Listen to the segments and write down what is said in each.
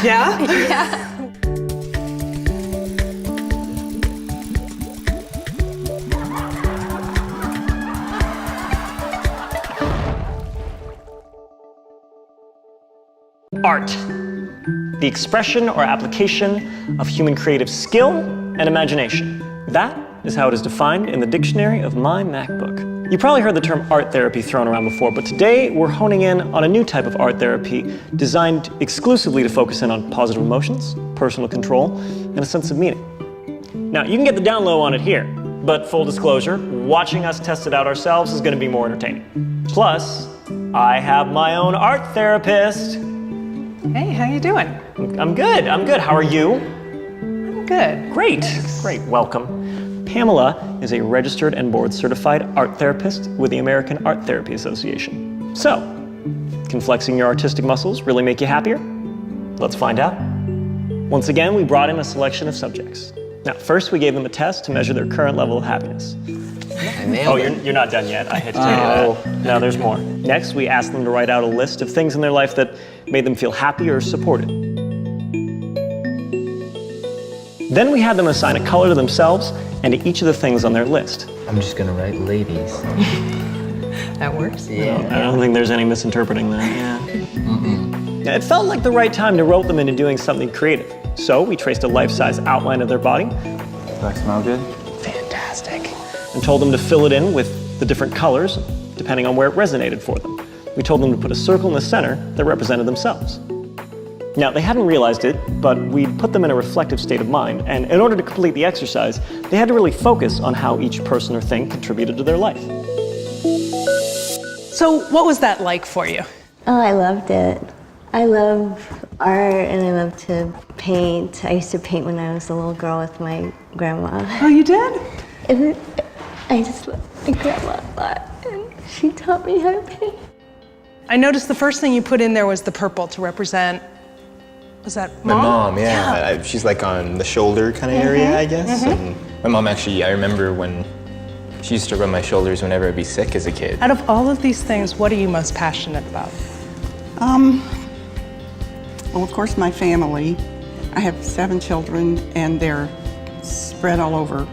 Yeah? Yeah. Art, the expression or application of human creative skill and imagination. That is how it is defined in the dictionary of my MacBook. You probably heard the term art therapy thrown around before, but today we're honing in on a new type of art therapy designed exclusively to focus in on positive emotions, personal control, and a sense of meaning. Now, you can get the down low on it here, but full disclosure, watching us test it out ourselves is going to be more entertaining. Plus, I have my own art therapist. Hey, how you doing? I'm good. How are you? I'm good. Great. Great. Welcome. Pamela is a registered and board certified art therapist with the American Art Therapy Association. So, can flexing your artistic muscles really make you happier? Let's find out. Once again, we brought in a selection of subjects. Now, first we gave them a test to measure their current level of happiness. Oh, you're not done yet. I hate to tell you that. No, there's more. Next, we asked them to write out a list of things in their life that made them feel happy or supported. Then we had them assign a color to themselves and to each of the things on their list. I'm just gonna write ladies. That works? Yeah. I don't think there's any misinterpreting that, yeah. It felt like the right time to rope them into doing something creative. So we traced a life-size outline of their body. Do I smell good? Fantastic. And told them to fill it in with the different colors, depending on where it resonated for them. We told them to put a circle in the center that represented themselves. Now, they hadn't realized it, but we'd put them in a reflective state of mind, and in order to complete the exercise, they had to really focus on how each person or thing contributed to their life. So what was that like for you? Oh, I loved it. I love art and I love to paint. I used to paint when I was a little girl with my grandma. Oh, you did? And I just love my grandma a lot, and she taught me how to paint. I noticed the first thing you put in there was the purple to represent, was that My mom? mom, yeah. She's like on the shoulder kind of area, I guess. And my mom actually, I remember when she used to rub my shoulders whenever I'd be sick as a kid. Out of all of these things, what are you most passionate about? Well, of course, my family. I have 7 children, and they're spread all over.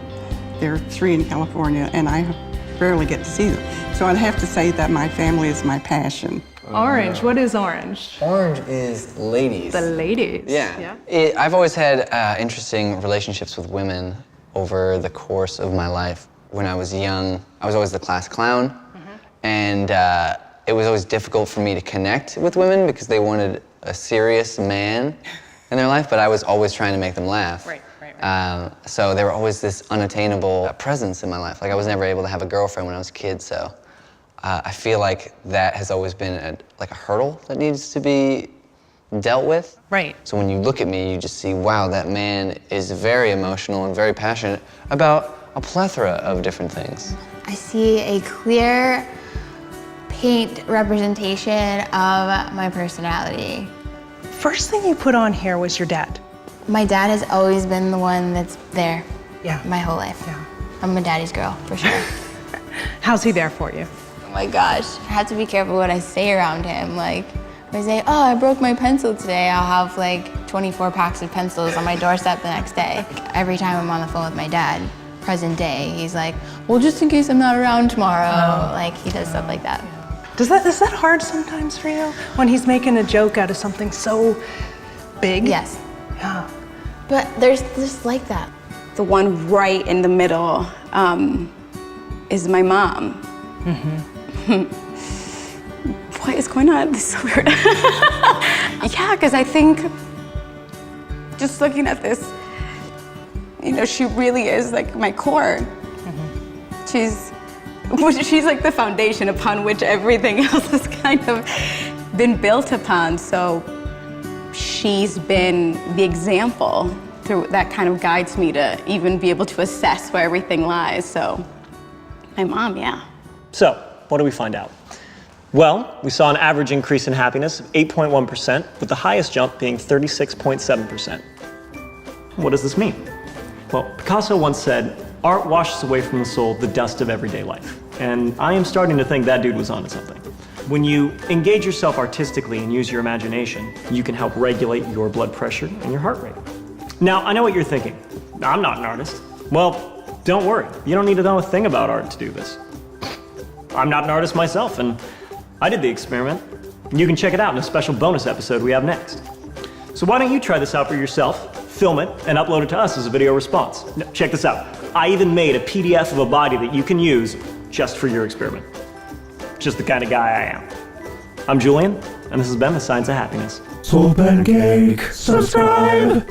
There are 3 in California, and I rarely get to see them. So I'd have to say that my family is my passion. Orange, what is orange? Orange is ladies. The ladies. Yeah. I've always had interesting relationships with women over the course of my life. When I was young, I was always the class clown, and it was always difficult for me to connect with women because they wanted a serious man in their life, but I was always trying to make them laugh. Right. So they were always this unattainable presence in my life. Like I was never able to have a girlfriend when I was a kid, so I feel like that has always been like a hurdle that needs to be dealt with. Right. So when you look at me, you just see, wow, that man is very emotional and very passionate about a plethora of different things. I see a clear paint representation of my personality. First thing you put on here was your dad. My dad has always been the one that's there Yeah. my whole life. Yeah. I'm a daddy's girl, for sure. How's he there for you? Oh my gosh, I have to be careful what I say around him. Like, if I say, oh, I broke my pencil today, I'll have like 24 packs of pencils on my doorstep the next day. Every time I'm on the phone with my dad, present day, he's like, well, just in case I'm not around tomorrow. Like, he does stuff like that. Is that hard sometimes for you? When he's making a joke out of something so big? Yes, Yeah. but there's just like that. The one right in the middle is my mom. What is going on? This is so weird. Yeah, because I think just looking at this, you know, she really is like my core. She's like the foundation upon which everything else has kind of been built upon. So she's been the example through that kind of guides me to even be able to assess where everything lies. So my mom, yeah. So, what do we find out? Well, we saw an average increase in happiness of 8.1%, with the highest jump being 36.7%. What does this mean? Well, Picasso once said, "Art washes away from the soul the dust of everyday life." And I am starting to think that dude was onto something. When you engage yourself artistically and use your imagination, you can help regulate your blood pressure and your heart rate. Now, I know what you're thinking. I'm not an artist. Well, don't worry. You don't need to know a thing about art to do this. I'm not an artist myself, and I did the experiment. You can check it out in a special bonus episode we have next. So why don't you try this out for yourself, film it, and upload it to us as a video response. Now, check this out. I even made a PDF of a body that you can use just for your experiment. Just the kind of guy I am. I'm Julian, and this has been The Science of Happiness. Soul Pancake, subscribe!